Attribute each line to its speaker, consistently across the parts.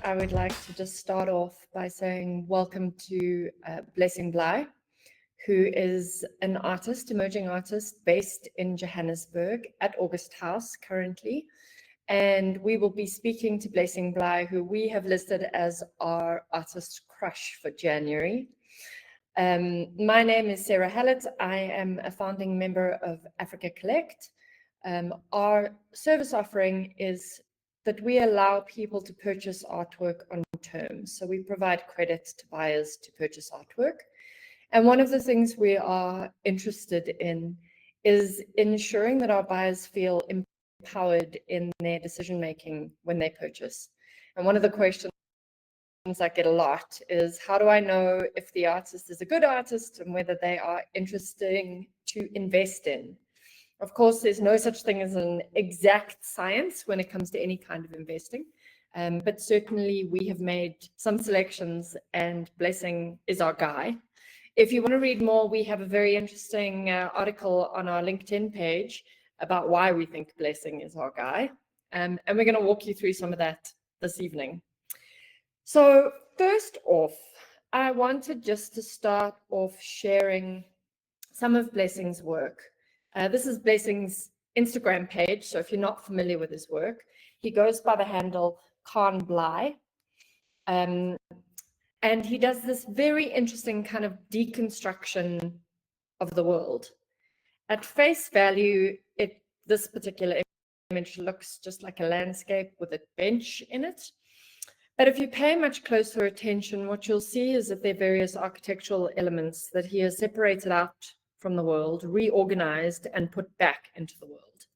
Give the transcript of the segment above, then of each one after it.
Speaker 1: I would like to just start off by saying welcome to Blessing Blaai, who is an artist, emerging artist based in Johannesburg at August House currently. And we will be speaking to Blessing Blaai, who we have listed as our artist crush for January. My name is Sarah Hallett. I am a founding member of Africa Collect. Our service offering is that we allow people to purchase artwork on terms. So we provide credit to buyers to purchase artwork. And one of the things we are interested in is ensuring that our buyers feel empowered in their decision-making when they purchase. And one of the questions I get a lot is, how do I know if the artist is a good artist and whether they are interesting to invest in? Of course, there's no such thing as an exact science when it comes to any kind of investing. But certainly we have made some selections and Blessing is our guy. If you want to read more, we have a very interesting article on our LinkedIn page about why we think Blessing is our guy. And we're going to walk you through some of that this evening. So first off, I wanted just to start off sharing some of Blessing's work. This is Blessing's Instagram page, so if you're not familiar with his work, he goes by the handle Blaai. And he does this very interesting kind of deconstruction of the world. At face value, this particular image looks just like a landscape with a bench in it. But if you pay much closer attention, what you'll see is that there are various architectural elements that he has separated out from the world, reorganized and put back into the world.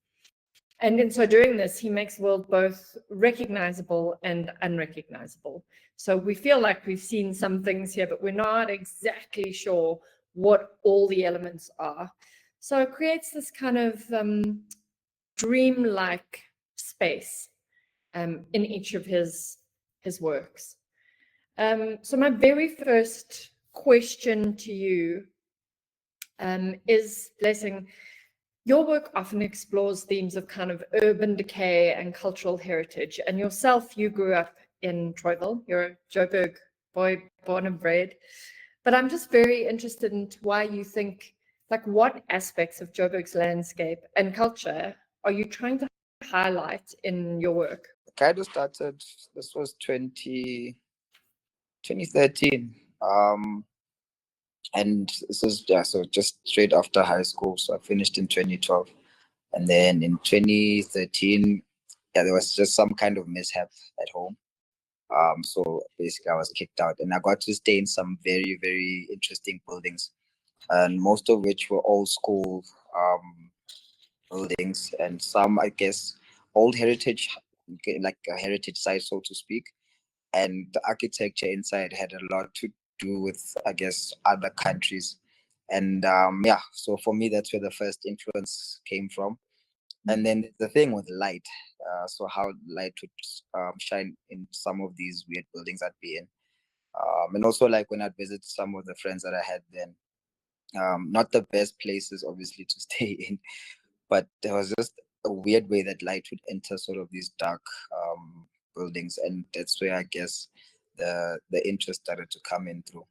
Speaker 1: And in so doing this, he makes the world both recognizable and unrecognizable. So we feel like we've seen some things here, but we're not exactly sure what all the elements are. So it creates this kind of dreamlike space in each of his works. So my very first question to you is, Blessing, your work often explores themes of kind of urban decay and cultural heritage. And yourself, you grew up in Troyville. You're a Joburg boy, born and bred. But I'm just very interested in why you think, like, what aspects of Joburg's landscape and culture are you trying to highlight in your work?
Speaker 2: Kind of started, this was 2013. And this is, so just straight after high school. So I finished in 2012. And then in 2013, there was just some kind of mishap at home. So basically I was kicked out and I got to stay in some very, very interesting buildings, and most of which were old school buildings, and some, I guess, old heritage, like a heritage site, so to speak. And the architecture inside had a lot to do with, I guess, other countries. And so for me, that's where the first influence came from. And then the thing with light, so how light would shine in some of these weird buildings I'd be in. And also, like, when I'd visit some of the friends that I had then, not the best places, obviously, to stay in, but there was just a weird way that light would enter sort of these dark buildings. And that's where, I guess, the interest started to come in through.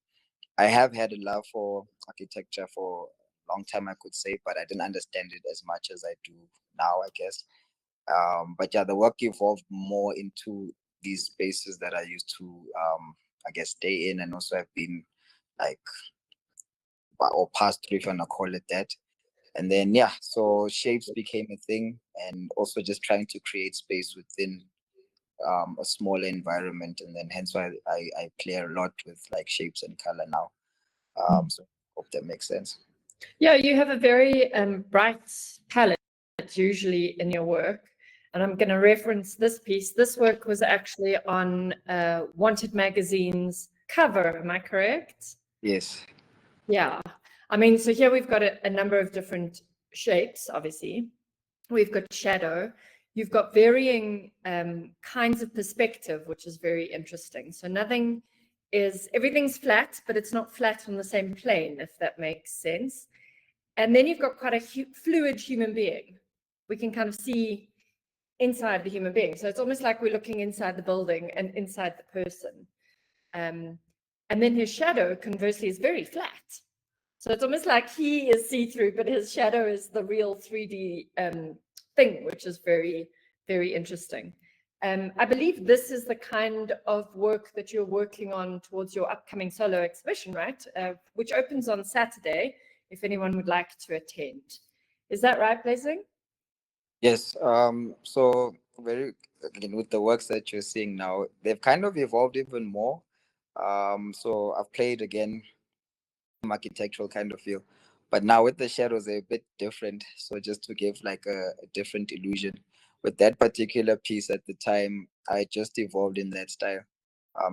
Speaker 2: I have had a love for architecture for a long time, I could say, but I didn't understand it as much as I do now, I guess. But yeah, the work evolved more into these spaces that I used to, I guess, stay in, and also have been like, or passed through, if you want to call it that. And then, so shapes became a thing, and also just trying to create space within a smaller environment. And then hence why I play a lot with like shapes and color now. So hope that makes sense.
Speaker 1: Yeah, you have a very bright palette usually in your work. And I'm going to reference this piece. This work was actually on Wanted magazine's cover. Am I correct?
Speaker 2: Yes.
Speaker 1: Yeah. I mean, so here we've got a number of different shapes, obviously. We've got shadow. You've got varying kinds of perspective, which is very interesting. So everything's flat, but it's not flat on the same plane, if that makes sense. And then you've got quite a fluid human being. We can kind of see inside the human being. So it's almost like we're looking inside the building and inside the person. And then his shadow, conversely, is very flat. So it's almost like he is see-through, but his shadow is the real 3D thing, which is very, very interesting. I believe this is the kind of work that you're working on towards your upcoming solo exhibition, right? Which opens on Saturday, if anyone would like to attend. Is that right, Blessing?
Speaker 2: Yes. So very again with the works that you're seeing now, they've kind of evolved even more. So I've played again architectural kind of feel, but now with the shadows they're a bit different. So just to give like a different illusion, with that particular piece at the time, I just evolved in that style.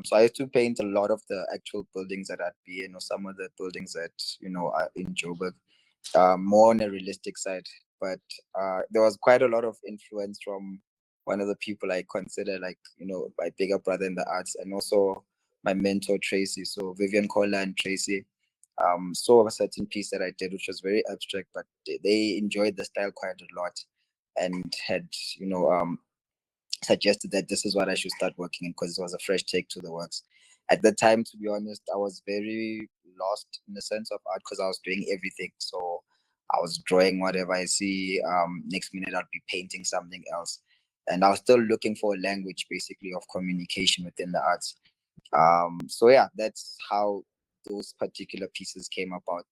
Speaker 2: So I used to paint a lot of the actual buildings that I'd be in, or some of the buildings that are in Joburg, more on a realistic side. But there was quite a lot of influence from one of the people I consider like, my bigger brother in the arts, and also my mentor, Tracy. So Vivian Cola and Tracy saw a certain piece that I did, which was very abstract, but they enjoyed the style quite a lot and had, suggested that this is what I should start working in because it was a fresh take to the works. At the time, to be honest, I was very lost in the sense of art because I was doing everything. So I was drawing whatever I see. Next minute, I'd be painting something else. And I was still looking for a language basically of communication within the arts. So yeah, that's how those particular pieces came about.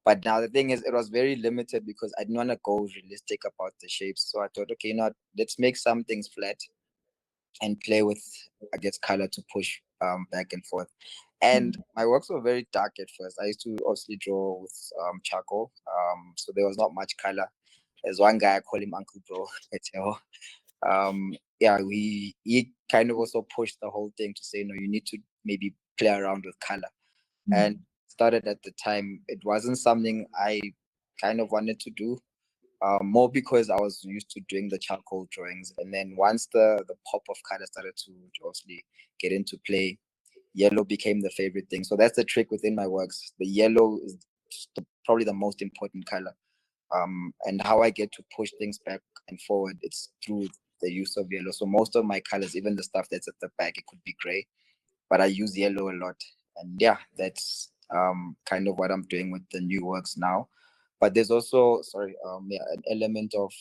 Speaker 2: But now the thing is, it was very limited because I didn't want to go realistic about the shapes. So I thought, okay, let's make some things flat and play with, I guess, color to push back and forth. And my works were very dark at first. I used to obviously draw with charcoal, so there was not much color. There's one guy, I call him Uncle Bro. Yeah, he kind of also pushed the whole thing to say, no, you need to maybe play around with color. And started at the time, it wasn't something I kind of wanted to do, more because I was used to doing the charcoal drawings. And then once the pop of color started to obviously get into play, yellow became the favorite thing. So that's the trick within my works. The yellow is probably the most important color. And how I get to push things back and forward, it's through the use of yellow. So most of my colors, even the stuff that's at the back, it could be gray, but I use yellow a lot. And yeah, that's kind of what I'm doing with the new works now. But there's also, sorry, yeah, an element of,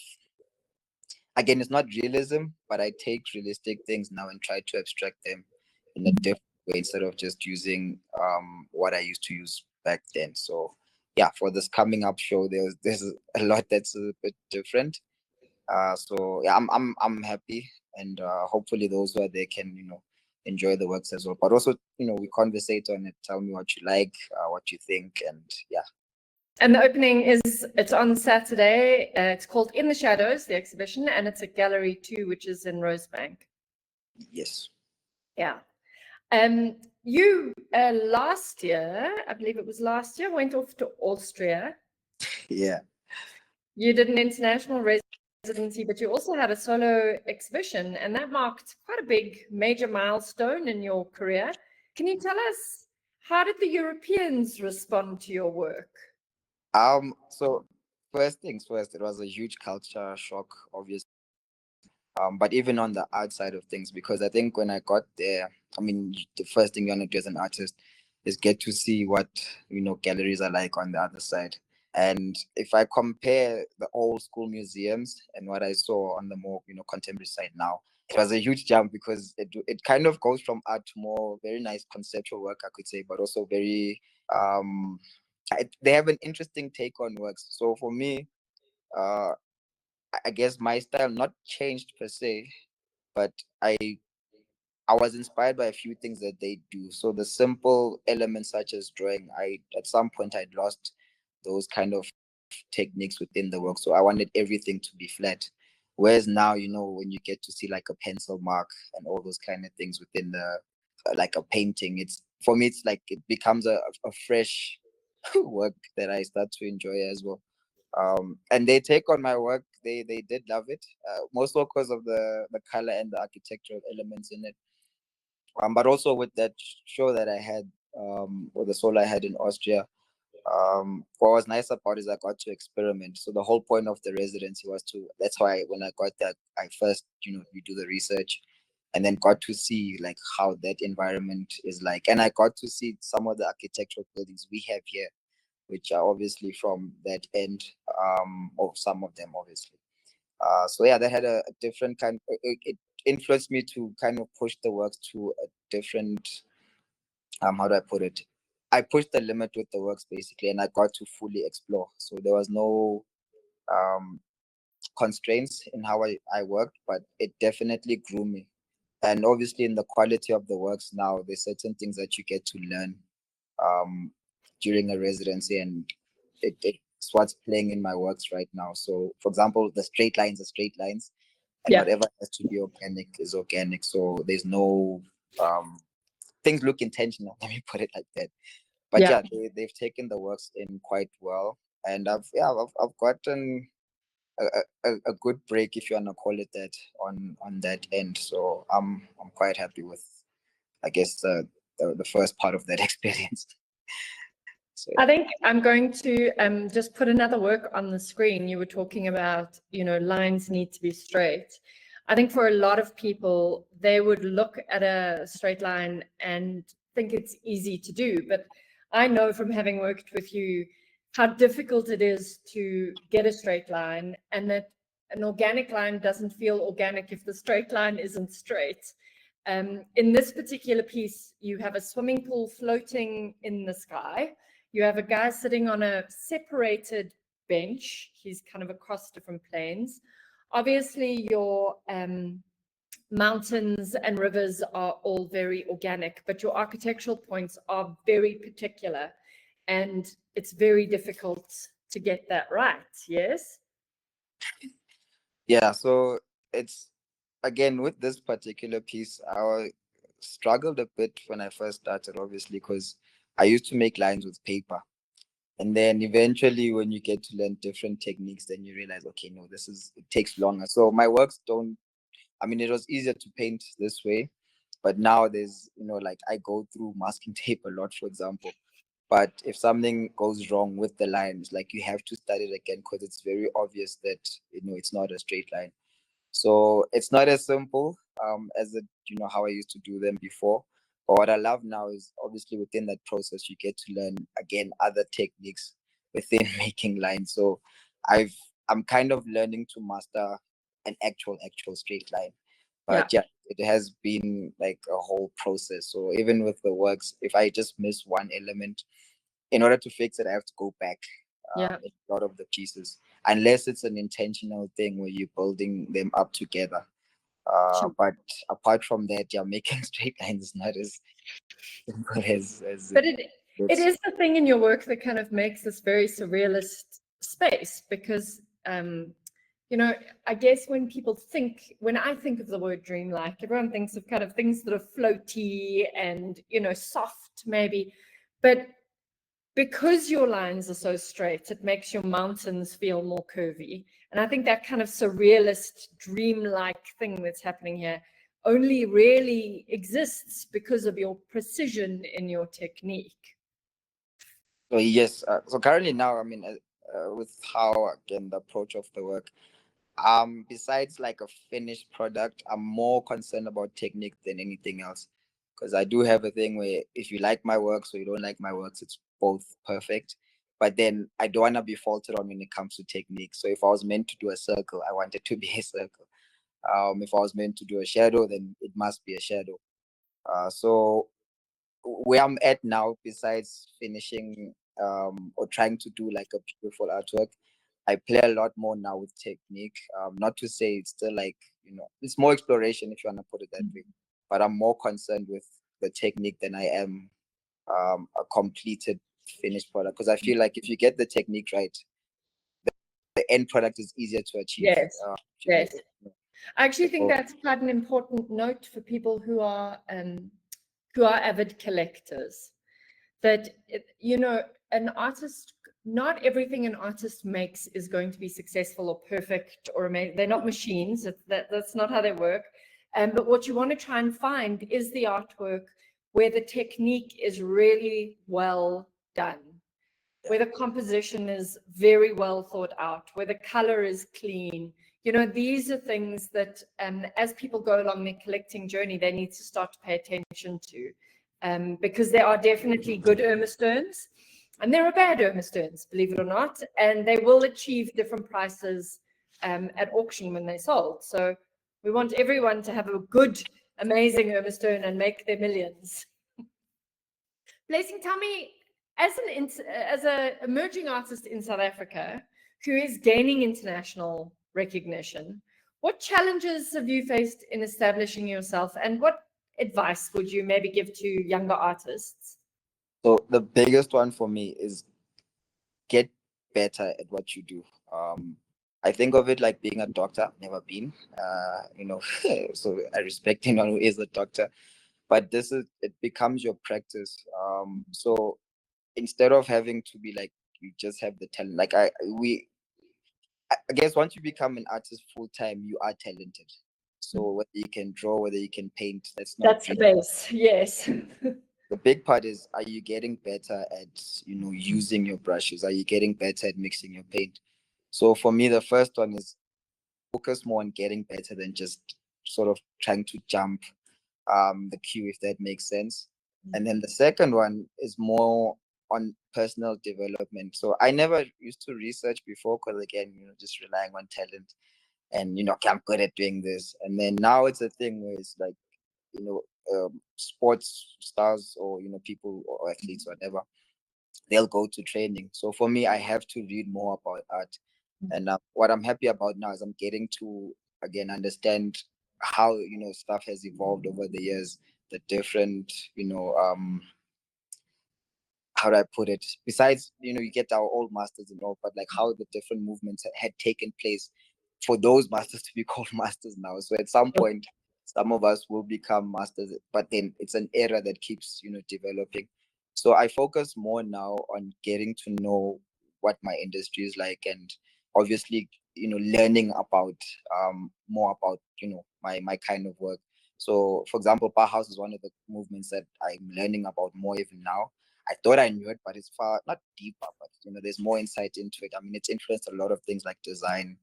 Speaker 2: again, it's not realism, but I take realistic things now and try to abstract them in a different way instead of just using what I used to use back then. So yeah, for this coming up show, there's a lot that's a bit different. So yeah, I'm happy, and hopefully those who are there can enjoy the works as well. But also we conversate on it. Tell me what you like, what you think, and yeah.
Speaker 1: And the opening it's on Saturday. It's called In the Shadows, the exhibition, and it's at Gallery 2, which is in Rosebank.
Speaker 2: Yes.
Speaker 1: Yeah. You last year, I believe it was last year, went off to Austria.
Speaker 2: Yeah.
Speaker 1: You did an international residency, but you also had a solo exhibition, and that marked quite a big major milestone in your career. Can you tell us, how did the Europeans respond to your work?
Speaker 2: So first things first, it was a huge culture shock, obviously. But even on the art side of things, because I think when I got there, I mean, the first thing you want to do as an artist is get to see what galleries are like on the other side. And if I compare the old school museums and what I saw on the more contemporary side now, it was a huge jump because it kind of goes from art to more very nice conceptual work, I could say, but also very they have an interesting take on works. So for me, uh, I guess my style not changed per se, but I was inspired by a few things that they do. So the simple elements such as drawing, I at some point I'd lost those kind of techniques within the work. So I wanted everything to be flat. Whereas now, when you get to see like a pencil mark and all those kind of things within the like a painting, it's for me it's like it becomes a fresh work that I start to enjoy as well. And they take on my work. They did love it, most so because of the color and the architectural elements in it. But also with that show that I had, or the solo I had in Austria, What was nice about it is I got to experiment. So the whole point of the residency was to, that's why when I got there, I first, you do the research and then got to see like how that environment is like. And I got to see some of the architectural buildings we have here, which are obviously from that end, or some of them obviously. So yeah, they had a different kind, it influenced me to kind of push the works to a different, how do I put it? I pushed the limit with the works basically, and I got to fully explore. So there was no um, constraints in how I worked, but it definitely grew me. And obviously, in the quality of the works now, there's certain things that you get to learn um, during a residency, and it's what's playing in my works right now. So, for example, the straight lines are straight lines, and
Speaker 1: Yeah.
Speaker 2: whatever has to be organic is organic. So there's no things look intentional. Let me put it like that. But
Speaker 1: Yeah.
Speaker 2: yeah, they've taken the works in quite well, and I've gotten a good break, if you wanna call it that, on that end. So I'm quite happy with, I guess, the first part of that experience. So
Speaker 1: I
Speaker 2: yeah.
Speaker 1: think I'm going to just put another work on the screen. You were talking about, lines need to be straight. I think for a lot of people, they would look at a straight line and think it's easy to do. But I know from having worked with you how difficult it is to get a straight line, and that an organic line doesn't feel organic if the straight line isn't straight. In this particular piece, you have a swimming pool floating in the sky. You have a guy sitting on a separated bench. He's kind of across different planes. Obviously, your mountains and rivers are all very organic, but your architectural points are very particular, and it's very difficult to get that right. Yes?
Speaker 2: Yeah, so it's, again, with this particular piece, struggled a bit when I first started, obviously, because I used to make lines with paper. And then eventually, when you get to learn different techniques, then you realize, okay, no, it takes longer. So my works don't, I mean, it was easier to paint this way, but now there's, like I go through masking tape a lot, for example. But if something goes wrong with the lines, like you have to start it again because it's very obvious that, it's not a straight line. So it's not as simple as how I used to do them before. But what I love now is obviously within that process, you get to learn again other techniques within making lines. So I've I'm kind of learning to master an actual straight line.
Speaker 1: Yeah.
Speaker 2: But yeah, it has been like a whole process. So even with the works, if I just miss one element, in order to fix it, I have to go back
Speaker 1: Yeah.
Speaker 2: in a lot of the pieces, unless it's an intentional thing where you're building them up together.
Speaker 1: Sure.
Speaker 2: But apart from that, yeah, making straight lines is not as simple as it
Speaker 1: But it
Speaker 2: looks.
Speaker 1: is the thing in your work that kind of makes this very surrealist space, because I guess when I think of the word dreamlike, everyone thinks of kind of things that are floaty and soft maybe, but because your lines are so straight, it makes your mountains feel more curvy. And I think that kind of surrealist, dreamlike thing that's happening here only really exists because of your precision in your technique.
Speaker 2: So yes, so currently now, I mean, with how, again, the approach of the work, besides like a finished product, I'm more concerned about technique than anything else, because I do have a thing where if you like my works or you don't like my works, it's both perfect. But then I don't want to be faulted on when it comes to technique. So if I was meant to do a circle, I want it to be a circle. If I was meant to do a shadow, then it must be a shadow. So where I'm at now, besides finishing or trying to do like a beautiful artwork, I play a lot more now with technique. Not to say it's still like, it's more exploration, if you want to put it that way. But I'm more concerned with the technique than I am a completed finished product. Because I feel like if you get the technique right, the end product is easier to achieve.
Speaker 1: Yes,
Speaker 2: If you get
Speaker 1: yes.
Speaker 2: it.
Speaker 1: I actually think
Speaker 2: So,
Speaker 1: that's quite an important note for people who are avid collectors. That an artist, not everything an artist makes is going to be successful or perfect or amazing. They're not machines. That's not how they work. But what you want to try and find is the artwork where the technique is really well done. where the composition is very well thought out, where the color is clean. You know, these are things that as people go along their collecting journey, they need to start to pay attention to, because there are definitely good Irma stones and there are bad Irma stones, believe it or not, and they will achieve different prices at auction when they're sold. So we want everyone to have a good, amazing Irma stone and make their millions. Blessing, tell me, as an emerging artist in South Africa who is gaining international recognition, what challenges have you faced in establishing yourself, and what advice would you maybe give to younger artists?
Speaker 2: So the biggest one for me is get better at what you do. I think of it like being a doctor. I've never been, so I respect anyone who is a doctor, but it becomes your practice. So instead of having to be like, you just have the talent, like I guess once you become an artist full time, you are talented. So whether you can draw, whether you can paint,
Speaker 1: That's the base, yes.
Speaker 2: the big part is, are you getting better at using your brushes? Are you getting better at mixing your paint? So for me, the first one is focus more on getting better than just sort of trying to jump the queue, if that makes sense. And then the second one is more on personal development. So I never used to research before, because again, just relying on talent and okay, I'm good at doing this. And then now it's a thing where it's like, sports stars, or people or athletes, whatever, they'll go to training. So for me, I have to read more about art. And what I'm happy about now is I'm getting to again understand how stuff has evolved over the years, the different how do I put it? Besides, you get our old masters and all, but like how the different movements had taken place for those masters to be called masters now. So at some point, some of us will become masters, but then it's an era that keeps, developing. So I focus more now on getting to know what my industry is like, and obviously, learning about more about, my kind of work. So for example, Bauhaus is one of the movements that I'm learning about more even now. I thought I knew it, but it's far not deeper, but there's more insight into it. I mean, it's influenced a lot of things like design,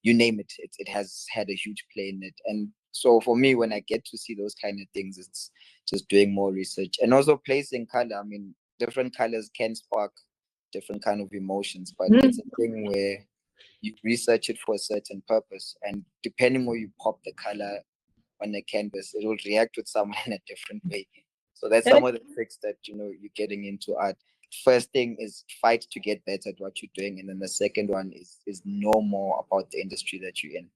Speaker 2: you name it. It has had a huge play in it. And so for me, when I get to see those kind of things, it's just doing more research and also placing color. I mean, different colors can spark different kind of emotions, but it's a thing where you research it for a certain purpose, and depending where you pop the color on the canvas, it will react with someone in a different way. So that's some of the tricks that you're getting into art. First thing is fight to get better at what you're doing, and then the second one is know more about the industry that you're in.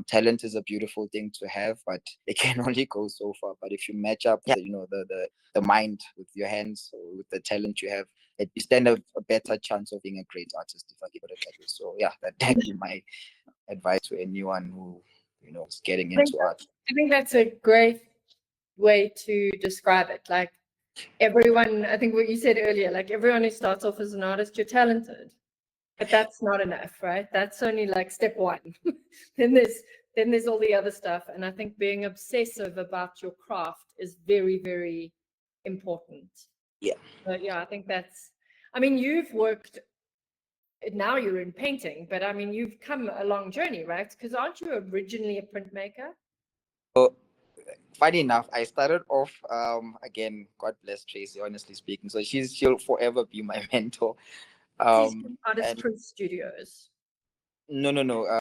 Speaker 2: Talent is a beautiful thing to have, but it can only go so far. But if you match up, the mind with your hands, or with the talent you have, you stand a better chance of being a great artist, if I give it a that way. So yeah, that'd be my advice to anyone who is getting into art.
Speaker 1: I think that's a great way to describe it. Like everyone, I think what you said earlier, like everyone who starts off as an artist, you're talented, but that's not enough, right? That's only like step one. then there's all the other stuff. And I think being obsessive about your craft is very, very important.
Speaker 2: Yeah.
Speaker 1: But yeah, I think I mean, you've worked, now you're in painting, but I mean, you've come a long journey, right? Because aren't you originally a printmaker?
Speaker 2: So funny enough, I started off again, God bless Tracy, honestly speaking. So she'll forever be my mentor.
Speaker 1: Artist
Speaker 2: And
Speaker 1: Print Studios.
Speaker 2: no.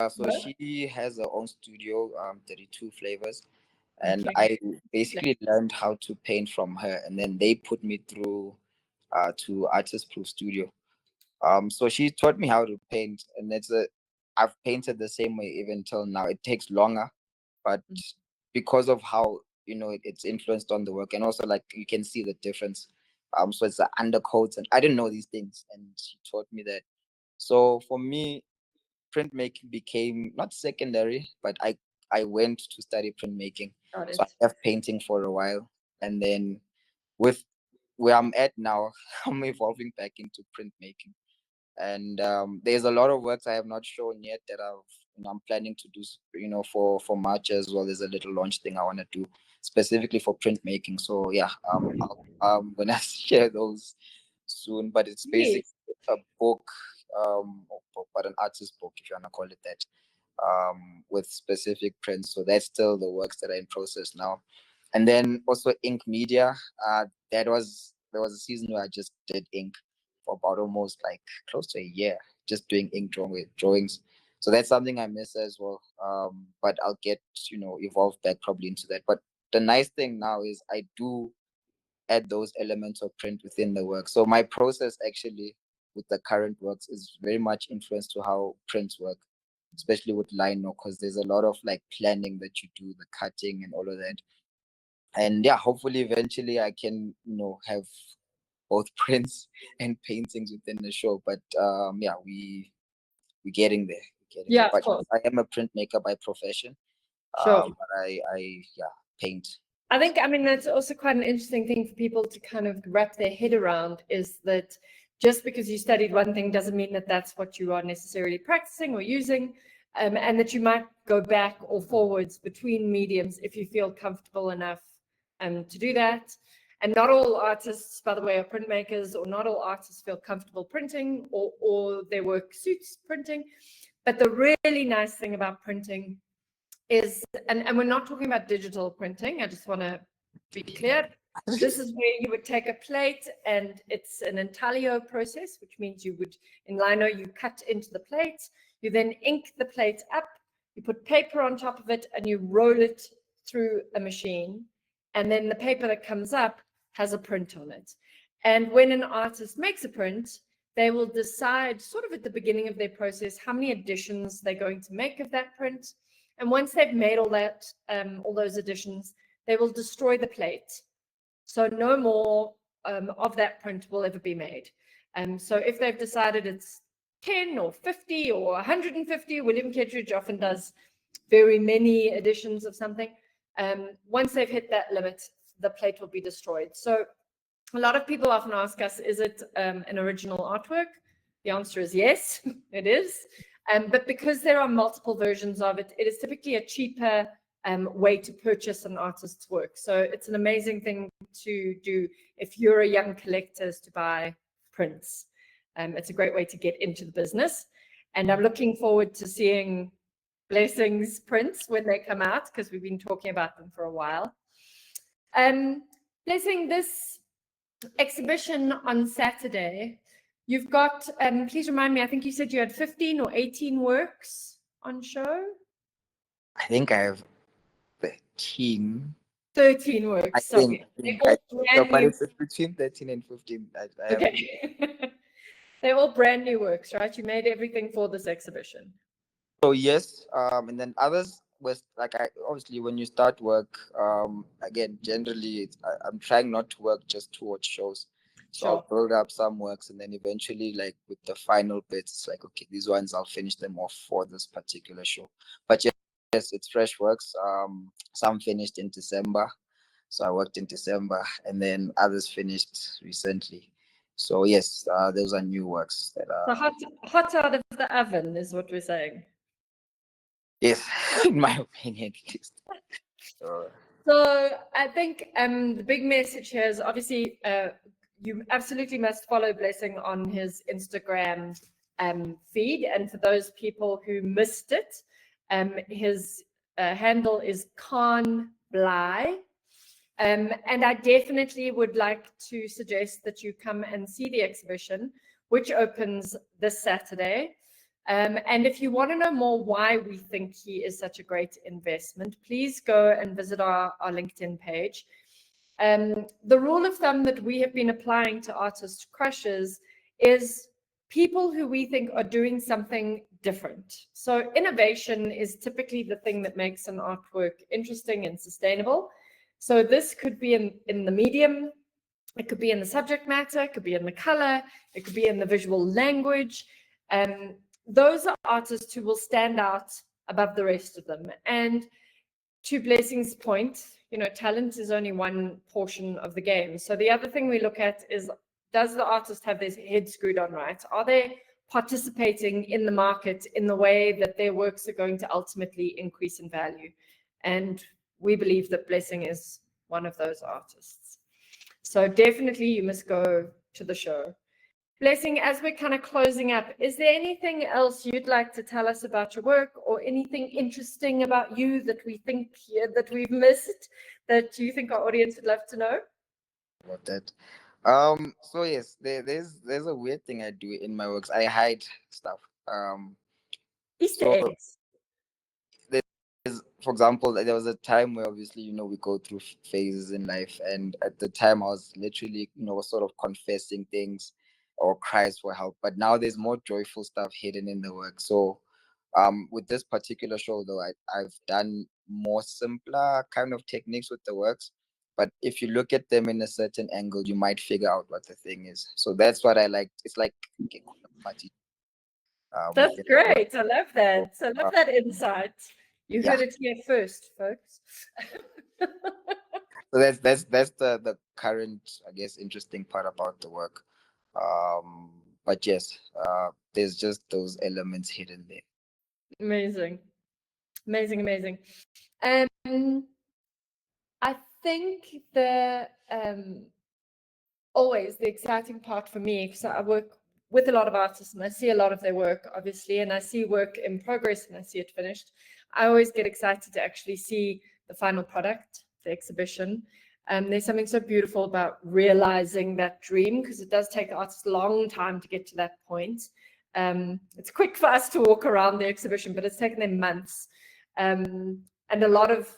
Speaker 2: So
Speaker 1: No?
Speaker 2: she has her own studio, 32 flavors. And
Speaker 1: Okay.
Speaker 2: I basically learned how to paint from her, and then they put me through to Artist Proof Studio. So she taught me how to paint, and I've painted the same way even till now. It takes longer, but because of how it's influenced on the work, and also like you can see the difference. So it's the undercoats, and I didn't know these things, and she taught me that. So for me, printmaking became not secondary, but I went to study printmaking. So I left painting for a while, and then with where I'm at now, I'm evolving back into printmaking. And there's a lot of works I have not shown yet that I'm planning to do, for March as well. There's a little launch thing I want to do specifically for printmaking. So yeah, I'm gonna share those soon. But it's basically a book, but an artist book, if you want to call it that, with specific prints. So that's still the works that are in process now. And then also ink media. There was a season where I just did ink for about almost like close to a year, just doing ink drawings. So that's something I miss as well. But I'll get, evolve back probably into that. But the nice thing now is I do add those elements of print within the work. So my process actually with the current works is very much influenced to how prints work, especially with lino, because there's a lot of like planning that you do, the cutting and all of that. And yeah, hopefully eventually I can, have both prints and paintings within the show. But yeah, we're getting there. We're getting there.
Speaker 1: Yeah, of
Speaker 2: But
Speaker 1: course.
Speaker 2: I am a printmaker by profession.
Speaker 1: Sure.
Speaker 2: But I yeah, paint.
Speaker 1: I think, I mean, that's also quite an interesting thing for people to kind of wrap their head around, is that just because you studied one thing doesn't mean that that's what you are necessarily practicing or using, and that you might go back or forwards between mediums if you feel comfortable enough to do that. And not all artists, by the way, are printmakers, or not all artists feel comfortable printing, or their work suits printing. But the really nice thing about printing is, and we're not talking about digital printing, I just want to be clear. This is where you would take a plate, and it's an intaglio process, which means you would, in lino, you cut into the plate, you then ink the plate up, you put paper on top of it, and you roll it through a machine. And then the paper that comes up has a print on it. And when an artist makes a print, they will decide sort of at the beginning of their process how many editions they're going to make of that print. And once they've made all that, all those additions, they will destroy the plate. So no more of that print will ever be made. So if they've decided it's 10 or 50 or 150, William Kittredge often does very many editions of something. Once they've hit that limit, the plate will be destroyed. So a lot of people often ask us, is it an original artwork? The answer is yes, it is. But because there are multiple versions of it, it is typically a cheaper way to purchase an artist's work. So it's an amazing thing to do if you're a young collector, is to buy prints. It's a great way to get into the business. And I'm looking forward to seeing Blessing's prints when they come out, because we've been talking about them for a while. Blessing, this exhibition on Saturday, you've got, please remind me, I think you said you had 15 or 18 works on show?
Speaker 2: I think I have
Speaker 1: 13 works,
Speaker 2: I
Speaker 1: sorry.
Speaker 2: think
Speaker 1: They're
Speaker 2: I
Speaker 1: all
Speaker 2: think,
Speaker 1: brand
Speaker 2: but
Speaker 1: new.
Speaker 2: it's between 13 and 15. I have
Speaker 1: Okay. They're all brand new works, right? You made everything for this exhibition.
Speaker 2: So yes, and then others was like I obviously when you start work, again generally I'm trying not to work just towards shows. So
Speaker 1: Sure.
Speaker 2: I'll build up some works, and then eventually, like with the final bits, it's like okay, these ones I'll finish them off for this particular show. But yes, it's fresh works. Some finished in December, so I worked in December, and then others finished recently. So yes, those are new works that
Speaker 1: So
Speaker 2: are
Speaker 1: hot out of the oven is what we're saying.
Speaker 2: yes, in my opinion at least.
Speaker 1: So I think the big message here is obviously you absolutely must follow Blessing on his Instagram feed. And for those people who missed it, his handle is Khan Blaai. And I definitely would like to suggest that you come and see the exhibition, which opens this Saturday. And if you want to know more why we think he is such a great investment, please go and visit our LinkedIn page. The rule of thumb that we have been applying to artist crushes is people who we think are doing something different. So innovation is typically the thing that makes an artwork interesting and sustainable. So this could be in the medium, it could be in the subject matter, it could be in the color, it could be in the visual language. Those are artists who will stand out above the rest of them. And to Blessing's point, talent is only one portion of the game. So the other thing we look at is, does the artist have their head screwed on right? Are they participating in the market in the way that their works are going to ultimately increase in value? And we believe that Blessing is one of those artists. So definitely you must go to the show. Blessing, as we're kind of closing up, is there anything else you'd like to tell us about your work, or anything interesting about you that we think that we've missed that you think our audience would love to know?
Speaker 2: About that. So yes, there's a weird thing I do in my works. I hide stuff.
Speaker 1: Easter
Speaker 2: So
Speaker 1: eggs.
Speaker 2: for example, there was a time where obviously, we go through phases in life, and at the time I was literally, sort of confessing things or cries for help. But now there's more joyful stuff hidden in the work. So with this particular show though, I've done more simpler kind of techniques with the works. But if you look at them in a certain angle, you might figure out what the thing is. So that's what I like. It's like
Speaker 1: That's
Speaker 2: within the work.
Speaker 1: great. I love that. I love that insight. You
Speaker 2: Yeah.
Speaker 1: heard it here first, folks.
Speaker 2: So that's the current, I guess, interesting part about the work. But yes, there's just those elements hidden there.
Speaker 1: Amazing. Amazing, amazing. I think always the exciting part for me, because I work with a lot of artists and I see a lot of their work, obviously, and I see work in progress and I see it finished. I always get excited to actually see the final product, the exhibition. There's something so beautiful about realizing that dream, because it does take artists a long time to get to that point. It's quick for us to walk around the exhibition, but it's taken them months, and a lot of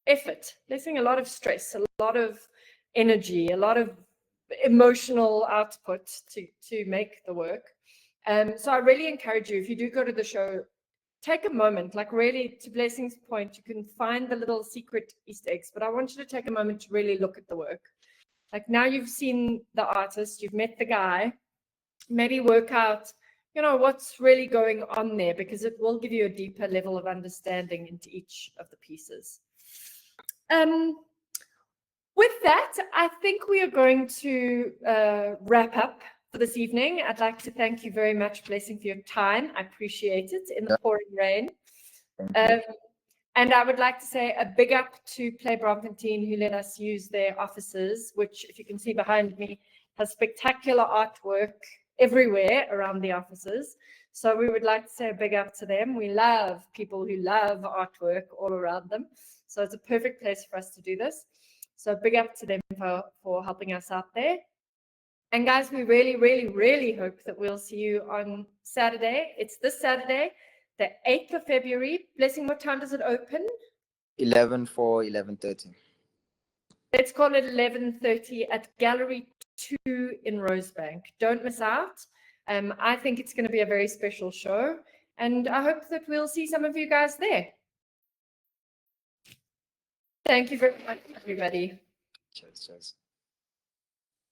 Speaker 1: effort, a lot of stress, a lot of energy, a lot of emotional output to make the work. So I really encourage you, if you do go to the show, take a moment, like really, to Blessing's point, you can find the little secret Easter eggs, but I want you to take a moment to really look at the work. Like, now you've seen the artist, you've met the guy, maybe work out, what's really going on there, because it will give you a deeper level of understanding into each of the pieces. With that, I think we are going to wrap up for this evening. I'd like to thank you very much, Blessing, for your time. I appreciate it in the pouring rain. And I would like to say a big up to Blaai Braamfontein, who let us use their offices, which, if you can see behind me, has spectacular artwork everywhere around the offices. So we would like to say a big up to them. We love people who love artwork all around them. So it's a perfect place for us to do this. So big up to them for helping us out there. And guys, we really, really, really hope that we'll see you on Saturday. It's this Saturday, the 8th of February. Blessing, what time does it open?
Speaker 2: 11 for 11:30.
Speaker 1: Let's call it 11:30 at Gallery 2 in Rosebank. Don't miss out. I think it's going to be a very special show, and I hope that we'll see some of you guys there. Thank you very much, everybody.
Speaker 2: Cheers.